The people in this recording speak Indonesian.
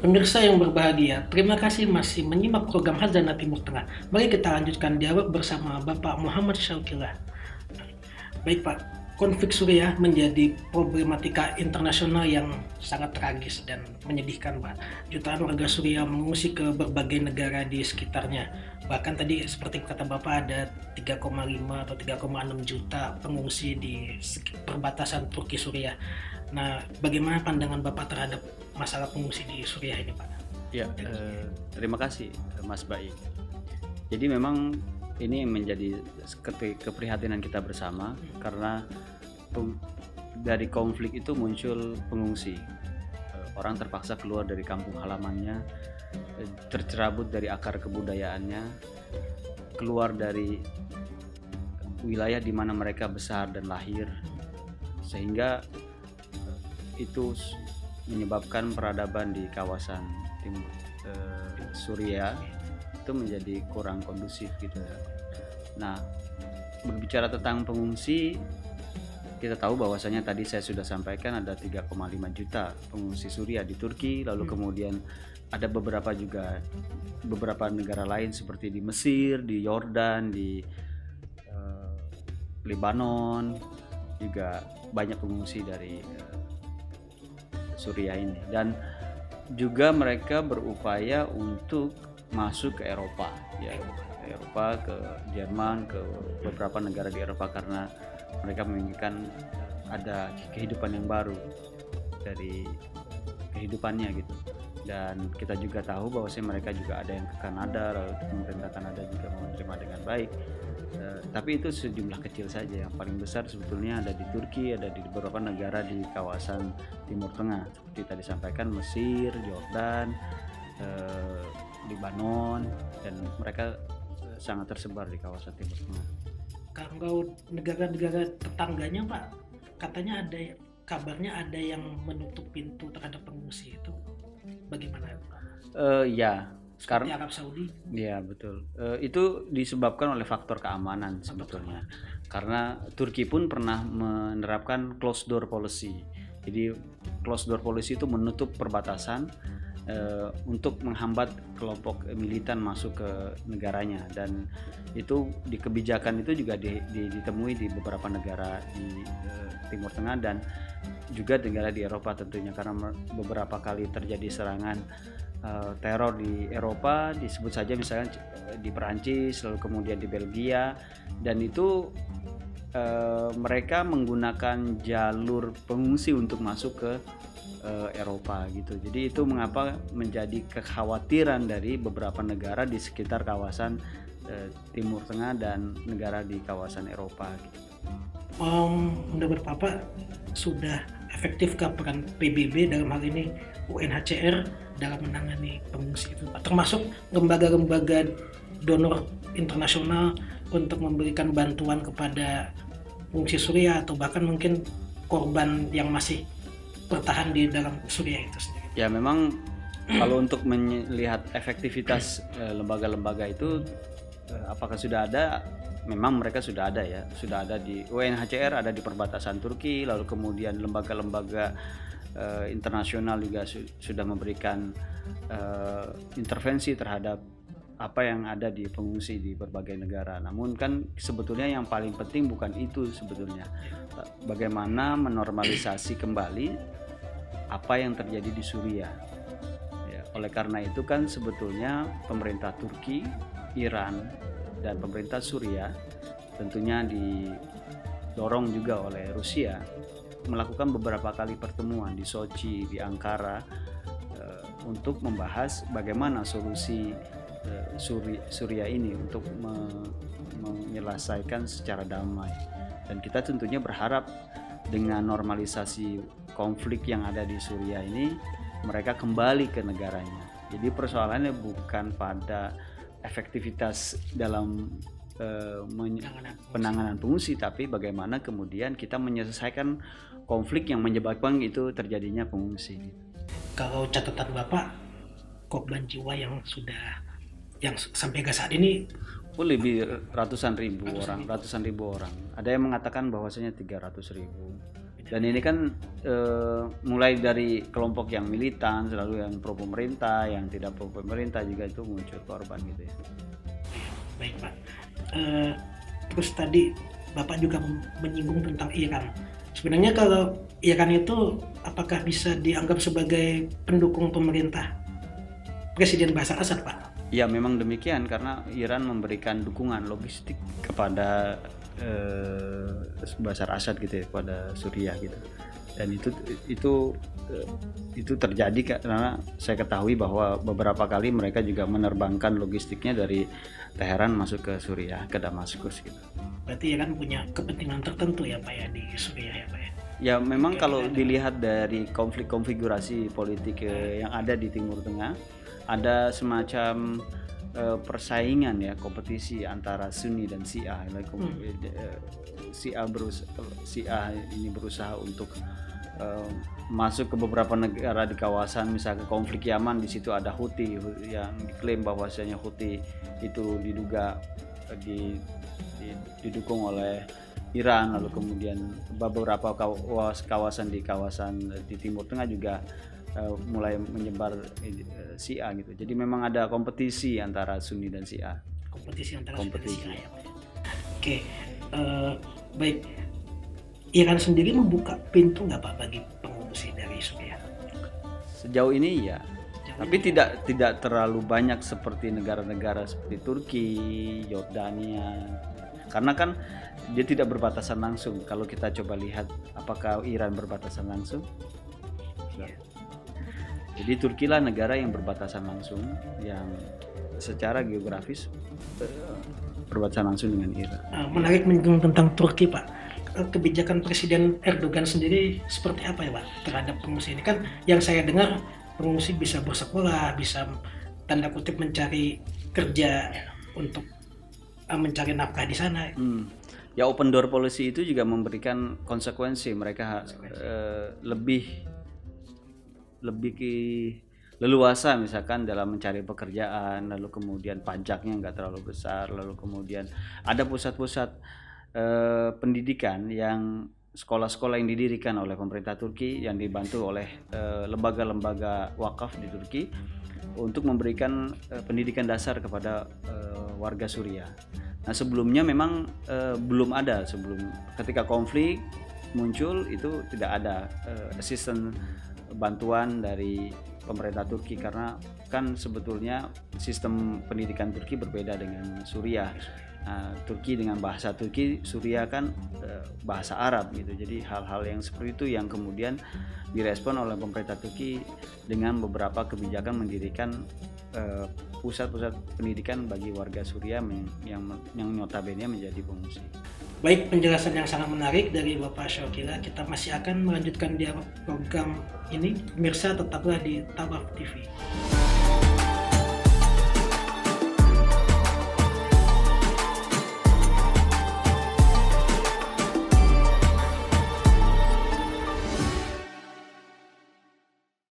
Pemirsa yang berbahagia, terima kasih masih menyimak program Hazana Timur Tengah. Mari kita lanjutkan dialog bersama Bapak Muhammad Syaukilah. Baik Pak, konflik Suriah menjadi problematika internasional yang sangat tragis dan menyedihkan Pak. Jutaan warga Suriah mengungsi ke berbagai negara di sekitarnya. Bahkan tadi seperti kata Bapak ada 3,5 atau 3,6 juta pengungsi di perbatasan Turki Suriah. Nah, bagaimana pandangan Bapak terhadap masalah pengungsi di Suriah ini Pak? Ya, terima kasih Mas Baik. Jadi memang ini menjadi keprihatinan kita bersama karena dari konflik itu muncul pengungsi. Orang terpaksa keluar dari kampung halamannya, tercerabut dari akar kebudayaannya, keluar dari wilayah di mana mereka besar dan lahir, sehingga itu menyebabkan peradaban di kawasan timur Suriah itu menjadi kurang kondusif gitu. Nah, berbicara tentang pengungsi, kita tahu bahwasanya tadi saya sudah sampaikan ada 3,5 juta pengungsi Suriah di Turki, lalu kemudian ada beberapa negara lain seperti di Mesir, di Yordan, di Lebanon, juga banyak pengungsi dari Suriah ini, dan juga mereka berupaya untuk masuk ke Eropa, ya, ke Eropa, ke Jerman, ke beberapa negara di Eropa karena mereka menginginkan ada kehidupan yang baru dari kehidupannya gitu. Dan kita juga tahu bahwa mereka juga ada yang ke Kanada, lalu pemerintah Kanada juga menerima dengan baik. Tapi itu sejumlah kecil saja. Yang paling besar sebetulnya ada di Turki, ada di beberapa negara di kawasan Timur Tengah seperti tadi sampaikan, Mesir, Yordan, Lebanon, dan mereka sangat tersebar di kawasan Timur Tengah. Kalau negara-negara tetangganya Pak, katanya kabarnya ada yang menutup pintu terhadap pengungsi itu, bagaimana Pak? Ya, seperti Arab Saudi. Ya betul. Itu disebabkan oleh faktor keamanan sebetulnya. Karena Turki pun pernah menerapkan closed door policy. Jadi closed door policy itu menutup perbatasan untuk menghambat kelompok militan masuk ke negaranya, dan itu di kebijakan itu juga ditemui di beberapa negara di Timur Tengah dan juga negara di Eropa tentunya, karena beberapa kali terjadi serangan teror di Eropa, disebut saja misalnya di Perancis, lalu kemudian di Belgia, dan itu mereka menggunakan jalur pengungsi untuk masuk ke Eropa gitu. Jadi itu mengapa menjadi kekhawatiran dari beberapa negara di sekitar kawasan Timur Tengah dan negara di kawasan Eropa gitu. Menurut Bapak, sudah efektifkah peran PBB dalam hal ini UNHCR dalam menangani pengungsi itu Pak? Termasuk lembaga-lembaga donor internasional untuk memberikan bantuan kepada pengungsi Suriah atau bahkan mungkin korban yang masih bertahan di dalam Suriah itu sendiri. Ya memang kalau untuk melihat efektivitas lembaga-lembaga itu apakah sudah ada, memang mereka sudah ada ya, sudah ada di UNHCR, ada di perbatasan Turki, lalu kemudian lembaga-lembaga internasional juga sudah memberikan intervensi terhadap apa yang ada di pengungsi di berbagai negara. Namun kan sebetulnya yang paling penting bukan itu sebetulnya. Bagaimana menormalisasi kembali apa yang terjadi di Suriah. Ya, oleh karena itu kan sebetulnya pemerintah Turki, Iran, dan pemerintah Suriah tentunya didorong juga oleh Rusia melakukan beberapa kali pertemuan di Sochi, di Ankara untuk membahas bagaimana solusi Suriah ini untuk menyelesaikan secara damai. Dan kita tentunya berharap dengan normalisasi konflik yang ada di Suriah ini, mereka kembali ke negaranya. Jadi persoalannya bukan pada efektivitas dalam penanganan pengungsi, tapi bagaimana kemudian kita menyelesaikan konflik yang menyebabkan itu terjadinya pengungsi. Kalau catatan Bapak, korban jiwa yang sampai ke saat ini lebih ratusan ribu orang. Ada yang mengatakan bahwasanya 300.000. Dan ini kan mulai dari kelompok yang militan, selalu yang pro pemerintah, yang tidak pro pemerintah juga itu muncul korban gitu ya. Baik Pak. Terus tadi Bapak juga menyinggung tentang Iran. Sebenarnya kalau Iran itu apakah bisa dianggap sebagai pendukung pemerintah Presiden Bashar Assad, Pak? Ya memang demikian, karena Iran memberikan dukungan logistik kepada Bashar Assad gitu ya, kepada Suriah gitu. Dan itu terjadi karena saya ketahui bahwa beberapa kali mereka juga menerbangkan logistiknya dari Teheran masuk ke Suriah, ke Damaskus gitu. Berarti Iran punya kepentingan tertentu ya Pak ya di Suriah ya Pak ya? Ya memang kalau dilihat dari konflik konfigurasi politik yang ada di Timur Tengah, ada semacam persaingan ya, kompetisi antara Sunni dan Syiah. Syiah ini berusaha untuk masuk ke beberapa negara di kawasan, misalnya konflik Yaman, di situ ada Houthi yang diklaim bahwasanya Houthi itu diduga didukung oleh Iran, lalu kemudian beberapa kawasan di Timur Tengah juga mulai menyebar Syiah gitu. Jadi memang ada kompetisi antara Sunni dan Syiah. Kompetisi antara Sunni dan Syiah ya Pak. Oke, baik. Iran sendiri membuka pintu nggak Pak bagi pengungsi dari Suriah? Sejauh ini ya, tapi tidak terlalu banyak seperti negara-negara seperti Turki, Yordania, karena kan dia tidak berbatasan langsung. Kalau kita coba lihat apakah Iran berbatasan langsung? Ya. Jadi Turki lah negara yang berbatasan langsung, yang secara geografis berbatasan langsung dengan Iran. Menarik menyinggung tentang Turki Pak. Kebijakan Presiden Erdogan sendiri seperti apa ya Pak terhadap pengungsi ini? Kan yang saya dengar pengungsi bisa bersekolah, bisa tanda kutip mencari kerja untuk mencari nafkah di sana. Ya open door policy itu juga memberikan konsekuensi, mereka lebih leluasa misalkan dalam mencari pekerjaan, lalu kemudian pajaknya nggak terlalu besar, lalu kemudian ada pusat-pusat pendidikan, yang sekolah-sekolah yang didirikan oleh pemerintah Turki yang dibantu oleh lembaga-lembaga wakaf di Turki untuk memberikan pendidikan dasar kepada warga Suriah. Nah sebelumnya memang belum ada, ketika konflik muncul itu tidak ada asisten bantuan dari pemerintah Turki, karena kan sebetulnya sistem pendidikan Turki berbeda dengan Suriah. Turki dengan bahasa Turki, Suriah kan bahasa Arab gitu. Jadi hal-hal yang seperti itu yang kemudian direspon oleh pemerintah Turki dengan beberapa kebijakan mendirikan pusat-pusat pendidikan bagi warga Suriah yang notabene menjadi pengungsi. Baik, penjelasan yang sangat menarik dari Bapak Syawkila. Kita masih akan melanjutkan dialog program ini. Pemirsa tetaplah di Tawaf TV.